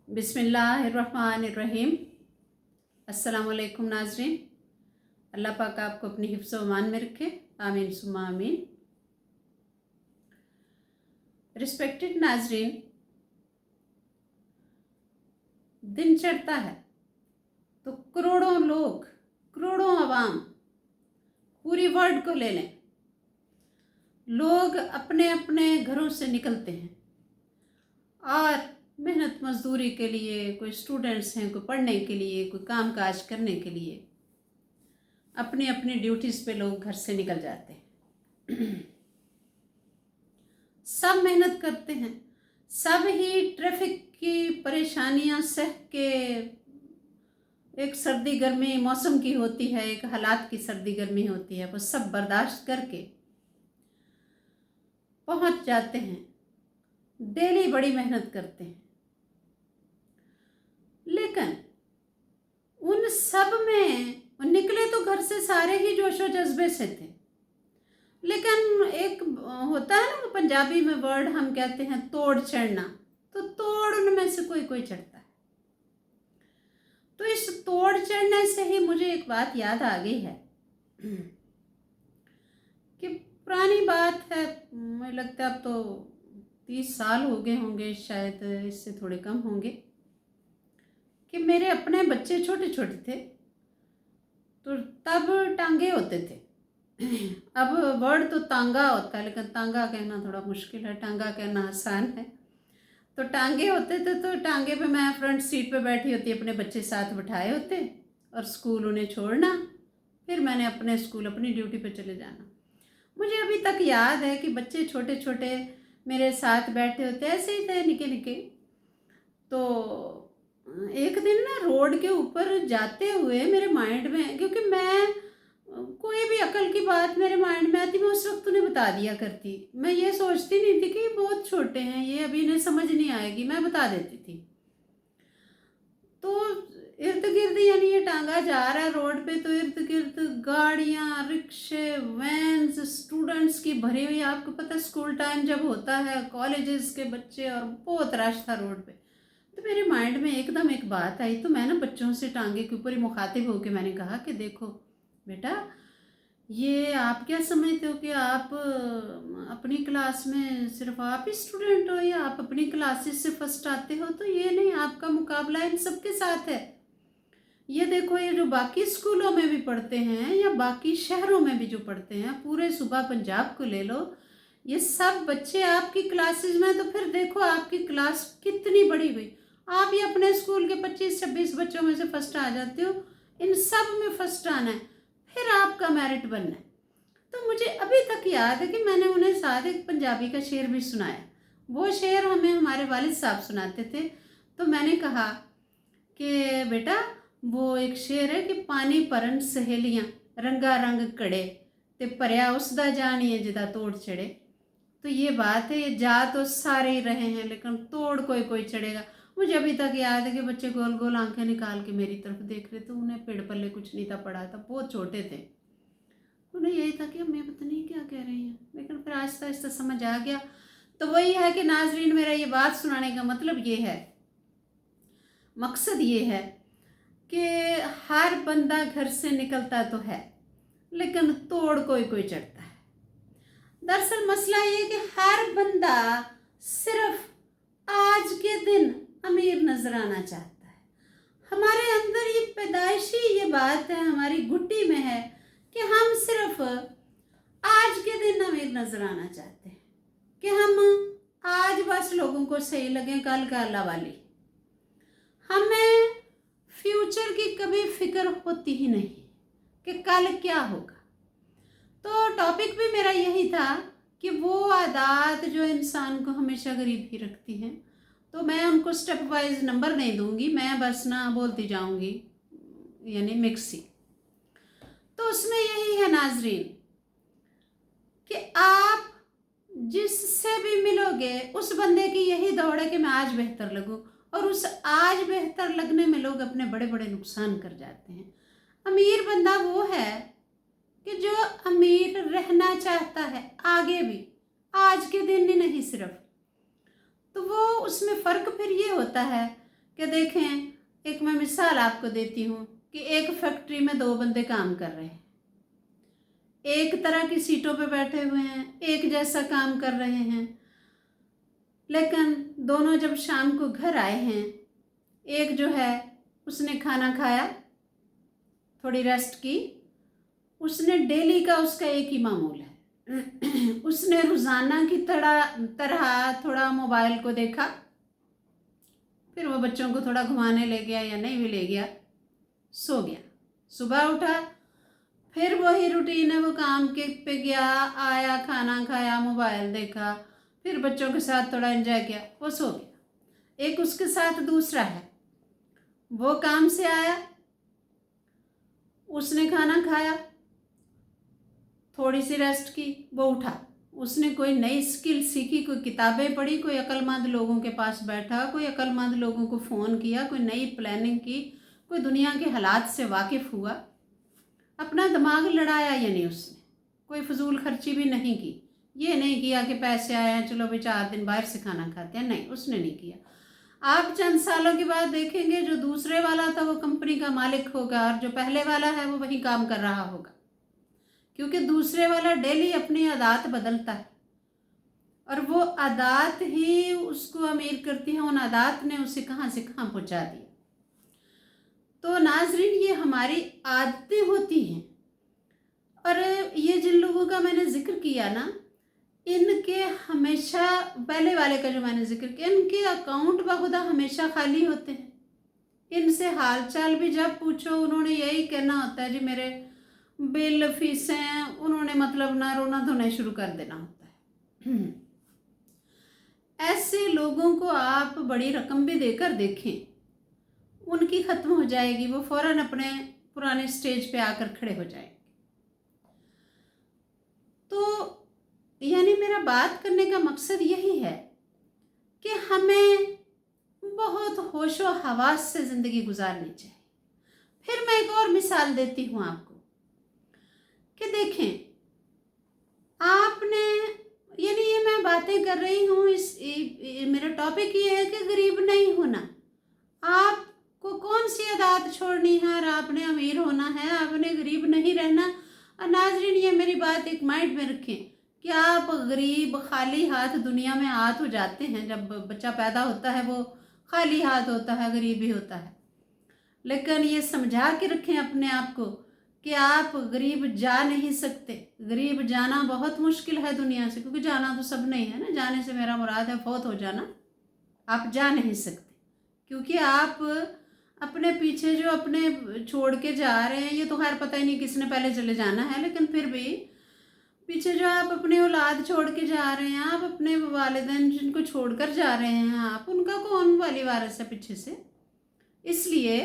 बिस्मिल्लाहिर्रहमानिर्रहीम। अस्सलाम वालेकुम नाज़रीन। अल्लाह पाक आपको अपनी हिफ्ज़ व अमान में रखे, आमीन सुम्मा आमीन। रिस्पेक्टेड नाज़रीन, दिन चढ़ता है तो करोड़ों लोग, करोड़ों अवाम, पूरी वर्ल्ड को ले लें, लोग अपने अपने घरों से निकलते हैं और मेहनत मजदूरी के लिए, कोई स्टूडेंट्स हैं, कोई पढ़ने के लिए, कोई काम काज करने के लिए, अपनी अपनी ड्यूटीज़ पे लोग घर से निकल जाते हैं। सब मेहनत करते हैं, सब ही ट्रैफिक की परेशानियां सह के, एक सर्दी गर्मी मौसम की होती है, एक हालात की सर्दी गर्मी होती है, वो सब बर्दाश्त करके पहुंच जाते हैं। डेली बड़ी मेहनत करते हैं, लेकिन उन सब में निकले तो घर से सारे ही जोशो जज्बे से थे, लेकिन एक होता है ना, पंजाबी में वर्ड हम कहते हैं तोड़ चढ़ना, तो तोड़ उनमें से कोई कोई चढ़ता है। तो इस तोड़ चढ़ने से ही मुझे एक बात याद आ गई है कि पुरानी बात है, मुझे लगता है अब तो 30 साल हो गए होंगे, शायद इससे थोड़े कम होंगे, कि मेरे अपने बच्चे छोटे छोटे थे तो तब टांगे होते थे। अब वर्ड तो तांगा होता है, लेकिन तांगा कहना थोड़ा मुश्किल है, टांगा कहना आसान है। तो टांगे होते थे, तो टांगे पे मैं फ्रंट सीट पे बैठी होती, अपने बच्चे साथ बिठाए होते और स्कूल उन्हें छोड़ना, फिर मैंने अपने स्कूल अपनी ड्यूटी पे चले जाना। मुझे अभी तक याद है कि बच्चे छोटे छोटे मेरे साथ बैठे होते, ऐसे ही थे निके निके। तो एक दिन ना रोड के ऊपर जाते हुए मेरे माइंड में, क्योंकि मैं कोई भी अकल की बात मेरे माइंड में आती मैं उस वक्त उन्हें बता दिया करती। मैं ये सोचती नहीं थी कि ये बहुत छोटे हैं, ये अभी इन्हें समझ नहीं आएगी, मैं बता देती थी। तो इर्द गिर्द, यानी ये टांगा जा रहा है रोड पे, तो इर्द गिर्द गाड़ियाँ, रिक्शे, वैन्स, स्टूडेंट्स की भरी हुई, आपको पता है स्कूल टाइम जब होता है, कॉलेजेस के बच्चे, और बहुत रश था रोड पे। तो मेरे माइंड में एकदम एक बात आई, तो मैं ना बच्चों से टांगे के ऊपर ही मुखातिब होकर मैंने कहा कि देखो बेटा, ये आप क्या समझते हो कि आप अपनी क्लास में सिर्फ आप ही स्टूडेंट हो, या आप अपनी क्लासेस से फर्स्ट आते हो? तो ये नहीं, आपका मुकाबला इन सबके साथ है। ये देखो, ये जो बाकी स्कूलों में भी पढ़ते हैं या बाकी शहरों में भी जो पढ़ते हैं, पूरे सूबा पंजाब को ले लो, ये सब बच्चे आपकी क्लासेस में, तो फिर देखो आपकी क्लास कितनी बड़ी हुई। आप ही अपने स्कूल के 25-26 बच्चों में से फर्स्ट आ जाते हो, इन सब में फर्स्ट आना है, फिर आपका मेरिट बनना है। तो मुझे अभी तक याद है कि मैंने उन्हें साथ एक पंजाबी का शेर भी सुनाया। वो शेर हमें हमारे वालिद साहब सुनाते थे। तो मैंने कहा कि बेटा, वो एक शेर है कि पानी भरन सहेलियाँ रंगा रंग कड़े, ते भरिया उसदा जानिए जिदा तोड़ चढ़े। तो ये बात है, ये जा तो सारे ही रहे हैं, लेकिन तोड़ कोई कोई चढ़ेगा। मुझे अभी तक याद है कि बच्चे गोल गोल आंखें निकाल के मेरी तरफ देख रहे थे, उन्हें पेड़ पल्ले कुछ नहीं था पड़ा था, बहुत छोटे थे। उन्हें यही था कि मैं पता नहीं क्या कह रही हैं, लेकिन फिर आहिस्ता आहिस्ता समझ आ गया। तो वही है कि नाजरीन, मेरा ये बात सुनाने का मतलब ये है, मकसद ये है कि हर बंदा घर से निकलता तो है, लेकिन तोड़ कोई कोई चढ़ता है। दरअसल मसला ये कि हर बंदा सिर्फ आज के दिन अमीर नजर आना चाहता है। हमारे अंदर ये पैदाइशी ये बात है, हमारी गुट्टी में है कि हम सिर्फ आज के दिन अमीर नजर आना चाहते हैं, कि हम आज बस लोगों को सही लगे, कल का अल्लाह वाली। हमें फ्यूचर की कभी फिक्र होती ही नहीं कि कल क्या होगा। तो टॉपिक भी मेरा यही था कि वो आदत जो इंसान को हमेशा गरीब ही रखती हैं। तो मैं उनको स्टेप वाइज नंबर नहीं दूंगी, मैं बस ना बोलती जाऊंगी, यानी मिक्सी। तो उसमें यही है नाजरीन कि आप जिससे भी मिलोगे उस बंदे की यही दौड़ है कि मैं आज बेहतर लगूं, और उस आज बेहतर लगने में लोग अपने बड़े बड़े नुकसान कर जाते हैं। अमीर बंदा वो है कि जो अमीर रहना चाहता है आगे भी, आज के दिन ही नहीं सिर्फ। तो वो उसमें फ़र्क फिर ये होता है कि देखें, एक मैं मिसाल आपको देती हूँ कि एक फैक्ट्री में दो बंदे काम कर रहे हैं, एक तरह की सीटों पे बैठे हुए हैं, एक जैसा काम कर रहे हैं, लेकिन दोनों जब शाम को घर आए हैं, एक जो है उसने खाना खाया, थोड़ी रेस्ट की, उसने डेली का उसका एक ही मामूल है उसने रोज़ाना की तरह थोड़ा मोबाइल को देखा, फिर वो बच्चों को थोड़ा घुमाने ले गया या नहीं भी ले गया, सो गया। सुबह उठा, फिर वही रूटीन है, वो काम के पे गया, आया, खाना खाया, मोबाइल देखा, फिर बच्चों के साथ थोड़ा एंजॉय किया, वो सो गया। एक उसके साथ दूसरा है, वो काम से आया, उसने खाना खाया, थोड़ी सी रेस्ट की, वो उठा, उसने कोई नई स्किल सीखी, कोई किताबें पढ़ी, कोई अक्लमंद लोगों के पास बैठा, कोई अक्लमंद लोगों को फ़ोन किया, कोई नई प्लानिंग की, कोई दुनिया के हालात से वाकिफ़ हुआ, अपना दिमाग लड़ाया या नहीं उसने, कोई फजूल खर्ची भी नहीं की, ये नहीं किया कि पैसे आए हैं चलो भाई 4 दिन बाहर से खाना खाते हैं, नहीं, उसने नहीं किया। आप चंद सालों के बाद देखेंगे जो दूसरे वाला था वो कंपनी का मालिक होगा और जो पहले वाला है वो वहीं काम कर रहा होगा, क्योंकि दूसरे वाला डेली अपनी आदत बदलता है और वो आदत ही उसको अमीर करती है, उन आदत ने उसे कहाँ से कहाँ पहुँचा दिया। तो नाजरीन, ये हमारी आदतें होती हैं और ये जिन लोगों का मैंने जिक्र किया ना, इनके हमेशा, पहले वाले का जो मैंने जिक्र किया, इनके अकाउंट बखुदा हमेशा खाली होते हैं। इनसे हालचाल भी जब पूछो उन्होंने यही कहना होता है जी मेरे बिल फीसें, उन्होंने मतलब ना रोना धोना शुरू कर देना होता है ऐसे लोगों को आप बड़ी रकम भी देकर देखें, उनकी ख़त्म हो जाएगी, वो फ़ौरन अपने पुराने स्टेज पे आकर खड़े हो जाएंगे। तो यानी मेरा बात करने का मकसद यही है कि हमें बहुत होशो हवास से ज़िंदगी गुजारनी चाहिए। फिर मैं एक और मिसाल देती हूँ आपको कि देखें, आपने, यानी ये मैं बातें कर रही हूँ, मेरा टॉपिक ये है कि गरीब नहीं होना, आपको कौन सी आदत छोड़नी है और आपने अमीर होना है, आपने गरीब नहीं रहना। और नाजरीन, ये मेरी बात एक माइंड में रखें कि आप गरीब खाली हाथ दुनिया में आ तो जाते हैं, जब बच्चा पैदा होता है वो खाली हाथ होता है, गरीब ही होता है, लेकिन ये समझा के रखें अपने आप को कि आप गरीब जा नहीं सकते। गरीब जाना बहुत मुश्किल है दुनिया से, क्योंकि जाना तो सब नहीं है ना, जाने से मेरा मुराद है फौत हो जाना। आप जा नहीं सकते क्योंकि आप अपने पीछे जो अपने छोड़ के जा रहे हैं, ये तो खैर पता ही नहीं किसने पहले चले जाना है, लेकिन फिर भी पीछे जो आप अपने औलाद छोड़ के जा रहे हैं, आप अपने वालिदैन जिनको छोड़कर जा रहे हैं, आप उनका कौन वाली वारिस है पीछे से। इसलिए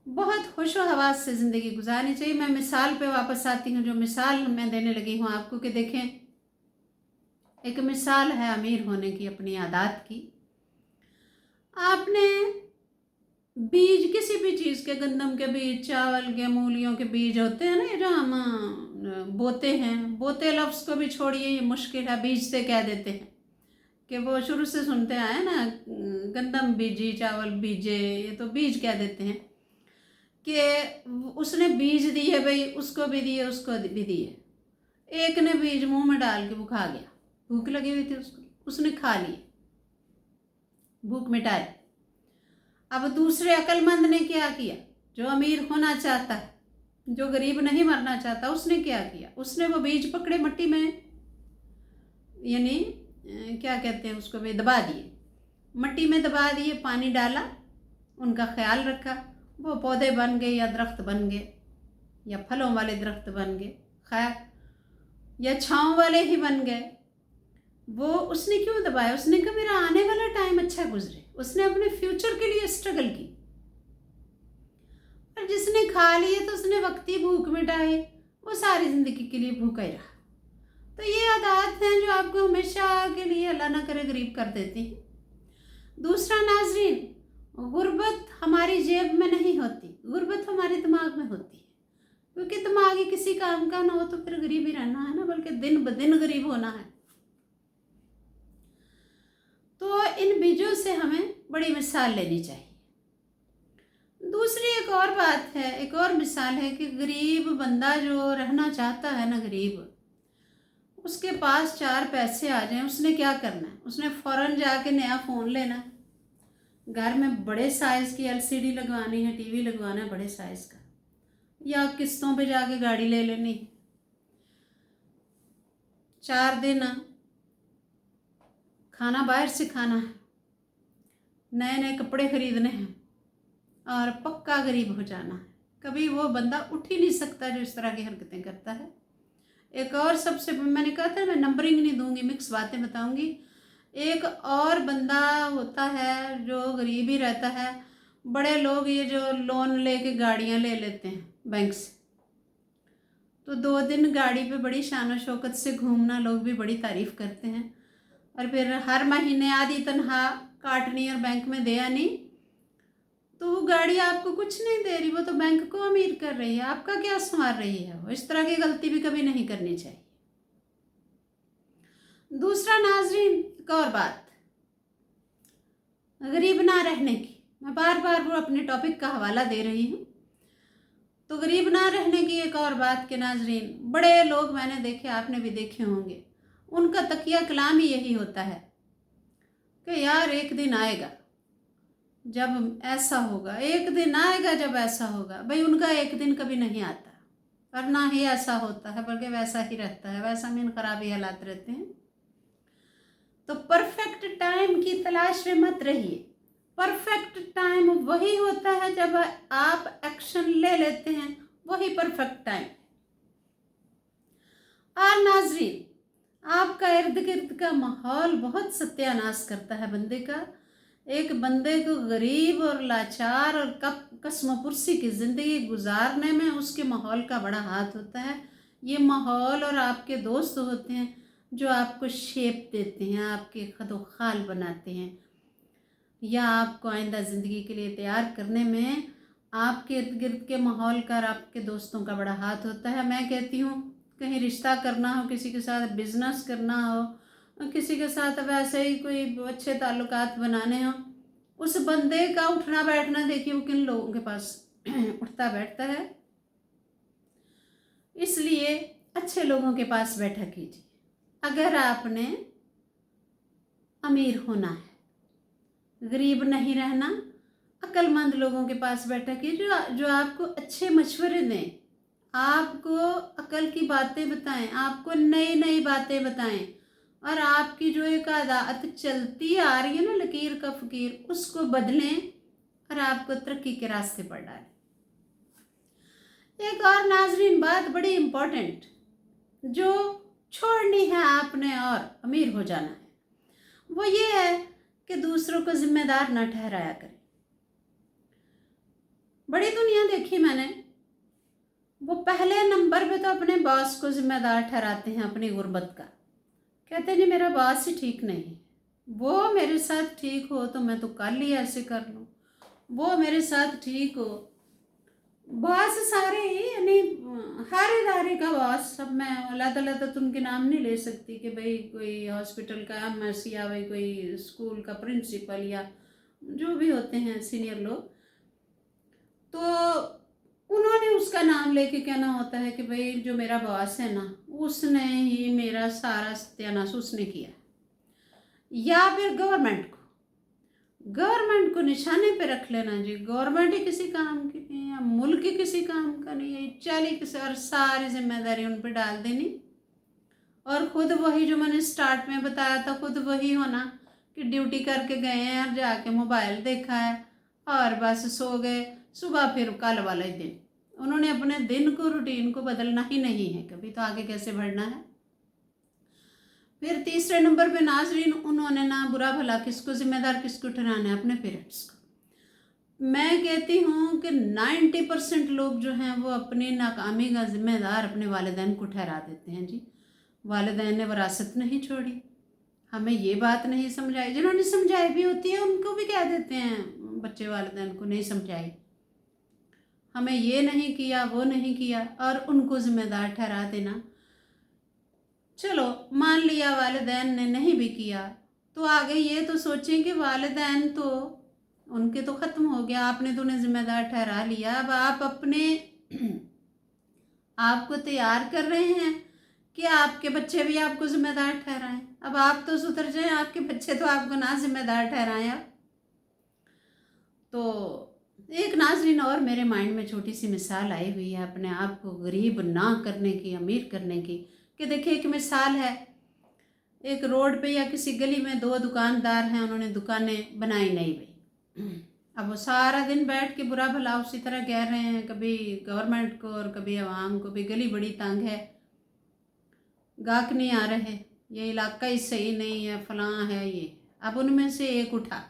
बहुत खुश हवास से ज़िंदगी गुजारनी चाहिए। मैं मिसाल पे वापस आती हूँ, जो मिसाल मैं देने लगी हूँ आपको कि देखें, एक मिसाल है अमीर होने की अपनी आदत की। आपने बीज किसी भी चीज़ के, गंदम के बीज, चावल के, मूलियों के बीज होते हैं ना, ये जो हम बोते हैं, बोते लफ्ज़ को भी छोड़िए, ये मुश्किल है, बीज से कह देते हैं कि वो शुरू से सुनते आए ना, गंदम बीजी, चावल बीजे, ये तो बीज कह देते हैं कि उसने बीज दिए भाई, उसको भी दिए, उसको भी दिए। एक ने बीज मुंह में डाल के वो खा गया, भूख लगी हुई थी उसको, उसने खा लिए, भूख मिटाई। अब दूसरे अक्लमंद ने क्या किया, जो अमीर होना चाहता है, जो गरीब नहीं मरना चाहता, उसने क्या किया, उसने वो बीज पकड़े मट्टी में, यानी क्या कहते हैं उसको, वे दबा दिए, मट्टी में दबा दिए, पानी डाला, उनका ख्याल रखा, वो पौधे बन गए या दरख्त बन गए या फलों वाले दरख्त बन गए, खैर, या छाँव वाले ही बन गए। वो उसने क्यों दबाया, उसने कहा मेरा आने वाला टाइम अच्छा गुजरे, उसने अपने फ्यूचर के लिए स्ट्रगल की। और जिसने खा लिए तो उसने वक्ती भूख मिटाई, वो सारी ज़िंदगी के लिए भूखा ही रहा। तो ये आदत हैं जो आपको हमेशा के लिए अल्लाह ना करे गरीब कर देती हैं। दूसरा नाजरीन, गुर्बत हमारी जेब में नहीं होती, गुर्बत हमारे दिमाग में होती है, क्योंकि दिमाग ही किसी काम का ना हो तो फिर गरीब ही रहना है ना, बल्कि दिन ब दिन गरीब होना है। तो इन बीजों से हमें बड़ी मिसाल लेनी चाहिए। दूसरी एक और बात है, एक और मिसाल है कि गरीब बंदा जो रहना चाहता है ना, गरीब, उसके पास चार पैसे आ जाएं, उसने क्या करना है? उसने फ़ौरन जाके नया फ़ोन लेना, घर में बड़े साइज़ की एलसीडी लगवानी है, टीवी लगवाना है बड़े साइज़ का, या किस्तों पे जाके गाड़ी ले लेनी, 4 दिन खाना बाहर से खाना है, नए नए कपड़े खरीदने हैं और पक्का गरीब हो जाना है। कभी वो बंदा उठ ही नहीं सकता जो इस तरह की हरकतें करता है। एक और सबसे, मैंने कहा था मैं नंबरिंग नहीं दूंगी, मिक्स बातें बताऊंगी। एक और बंदा होता है जो गरीब ही रहता है। बड़े लोग ये जो लोन लेके गाड़ियां ले लेते हैं बैंक से, तो 2 दिन गाड़ी पे बड़ी शान शौकत से घूमना, लोग भी बड़ी तारीफ करते हैं, और फिर हर महीने आधी तनख्वाह काटनी और बैंक में दे आनी, तो वो गाड़ी आपको कुछ नहीं दे रही, वो तो बैंक को अमीर कर रही है, आपका क्या संवार रही है वो। इस तरह की गलती भी कभी नहीं करनी चाहिए। दूसरा नाजरीन, एक और बात गरीब ना रहने की, मैं बार बार वो अपने टॉपिक का हवाला दे रही हूँ। तो गरीब ना रहने की एक और बात के नाजरीन, बड़े लोग मैंने देखे, आपने भी देखे होंगे, उनका तकिया कलाम ही यही होता है कि यार एक दिन आएगा जब ऐसा होगा, एक दिन आएगा जब ऐसा होगा। भाई उनका एक दिन कभी नहीं आता, और ना ही ऐसा होता है, बल्कि वैसा ही रहता है, वैसा मीन खराब ही हालात रहते हैं। तो परफेक्ट टाइम की तलाश में मत रहिए। परफेक्ट टाइम वही होता है जब आप एक्शन ले लेते हैं, वही परफेक्ट टाइम। और नाजरीन, आपका इर्द गिर्द का माहौल बहुत सत्यानाश करता है बंदे का। एक बंदे को गरीब और लाचार और कसमपुरसी की ज़िंदगी गुजारने में उसके माहौल का बड़ा हाथ होता है। ये माहौल और आपके दोस्त होते हैं जो आपको शेप देते हैं, आपके खदोखाल बनाते हैं, या आपको आइंदा ज़िंदगी के लिए तैयार करने में आपके इर्द गिर्द के माहौल का और आपके दोस्तों का बड़ा हाथ होता है। मैं कहती हूँ, कहीं रिश्ता करना हो, किसी के साथ बिजनेस करना हो, किसी के साथ वैसे ही कोई अच्छे ताल्लुकात बनाने हो, उस बंदे का उठना बैठना देखिए वो किन लोगों के पास उठता बैठता है। इसलिए अच्छे लोगों के पास बैठा कीजिए। अगर आपने अमीर होना है, गरीब नहीं रहना, अक्लमंद लोगों के पास बैठा कीजिए जो आपको अच्छे मशवरे दें, आपको अकल की बातें बताएं, आपको नई नई बातें बताएं, और आपकी जो एक आदत चलती आ रही है ना, लकीर का फकीर, उसको बदलें और आपको तरक्की के रास्ते पर डालें। एक और नाजरीन बात बड़ी इम्पोर्टेंट जो छोड़नी है आपने और अमीर हो जाना है, वो ये है कि दूसरों को जिम्मेदार ना ठहराया करें। बड़ी दुनिया देखी मैंने, वो पहले नंबर पे तो अपने बॉस को जिम्मेदार ठहराते हैं अपनी गुर्बत का। कहते हैं जी मेरा बॉस ही ठीक नहीं, वो मेरे साथ ठीक हो तो मैं तो कल ही ऐसे कर लूँ, वो मेरे साथ ठीक हो। बॉस सारे ही, यानी हर इदारे का बॉस, सब मैं अल्लाह ताला तो उनके नाम नहीं ले सकती कि भाई कोई हॉस्पिटल का एमएस या भाई कोई स्कूल का प्रिंसिपल या जो भी होते हैं सीनियर लोग, तो उन्होंने उसका नाम लेके कहना होता है कि भाई जो मेरा बॉस है ना, उसने ही मेरा सारा सत्यानाश उसने किया। या फिर गवर्नमेंट को निशाने पे रख लेना जी, गवर्नमेंट ही किसी काम की नहीं है, मुल्क ही किसी काम का नहीं है, चली किसी, और सारी जिम्मेदारी उन पर डाल देनी, और खुद वही जो मैंने स्टार्ट में बताया था, खुद वही होना कि ड्यूटी करके गए हैं और जाके मोबाइल देखा है और बस सो गए, सुबह फिर कल वाला ही दिन। उन्होंने अपने दिन को, रूटीन को बदलना ही नहीं है कभी, तो आगे कैसे बढ़ना है। फिर तीसरे नंबर पे नाजरीन, उन्होंने ना बुरा भला किसको जिम्मेदार, किसको ठहराना है, अपने पेरेंट्स को। मैं कहती हूँ कि 90% लोग जो हैं वो अपनी नाकामी का जिम्मेदार अपने वालिदैन को ठहरा देते हैं जी। वालिदैन ने विरासत नहीं छोड़ी, हमें ये बात नहीं समझाई, जिन्होंने समझाई भी होती है उनको भी कह देते हैं बच्चे वालिदैन को नहीं समझाई, हमें ये नहीं किया, वो नहीं किया, और उनको जिम्मेदार ठहरा देना। चलो मान लिया वालिदैन ने नहीं भी किया, तो आगे ये तो सोचें कि वालिदैन तो उनके तो ख़त्म हो गया, आपने तो उन्हें जिम्मेदार ठहरा लिया। अब आप अपने आप को तैयार कर रहे हैं कि आपके बच्चे भी आपको जिम्मेदार ठहराएं। अब आप तो सुधर जाएं, आपके बच्चे तो आपको ना जिम्मेदार ठहराएं। अब तो एक नाज़रीन और मेरे माइंड में छोटी सी मिसाल आई हुई है अपने आप को गरीब ना करने की, अमीर करने की। कि देखिए, एक मिसाल है, एक रोड पे या किसी गली में दो दुकानदार हैं, उन्होंने दुकानें बनाई नहीं भाई। अब वो सारा दिन बैठ के बुरा भला उसी तरह कह रहे हैं, कभी गवर्नमेंट को और कभी आवाम को भी, गली बड़ी तंग है, गाहक नहीं आ रहे, ये इलाका ही सही नहीं है, फलां है ये। अब उनमें से एक उठा,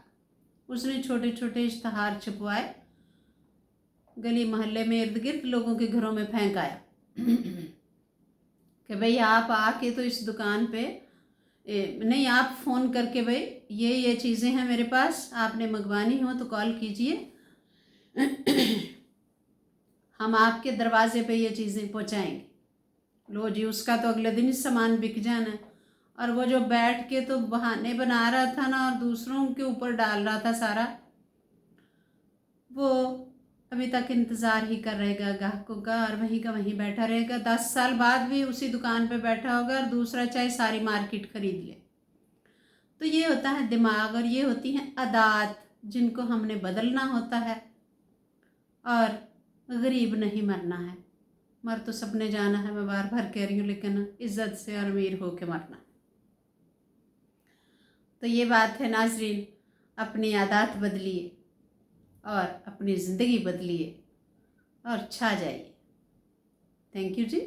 उसने छोटे छोटे इश्तहार छपवाए, गली मोहल्ले में इर्द गिर्द लोगों के घरों में फेंक आया कि भाई आप आके तो इस दुकान पे नहीं, आप फ़ोन करके भाई ये चीज़ें हैं मेरे पास, आपने मंगवानी हो तो कॉल कीजिए, हम आपके दरवाजे पे ये चीज़ें पहुंचाएंगे। लो जी, उसका तो अगले दिन ही सामान बिक जाना है। और वो जो बैठ के तो बहाने बना रहा था ना और दूसरों के ऊपर डाल रहा था सारा, वो अभी तक इंतज़ार ही कर रहेगा ग्राहकों का, और वहीं का वहीं बैठा रहेगा। 10 साल बाद भी उसी दुकान पे बैठा होगा और दूसरा चाहे सारी मार्केट खरीद ले। तो ये होता है दिमाग, और ये होती हैं आदत जिनको हमने बदलना होता है। और गरीब नहीं मरना है, मर तो सबने जाना है, मैं बार बार कह रही हूँ, लेकिन इज्जत से और अमीर हो के मरना। तो ये बात है नाजरीन, अपनी आदत बदलिए और अपनी ज़िंदगी बदलिए और छा जाइए। Thank you ji.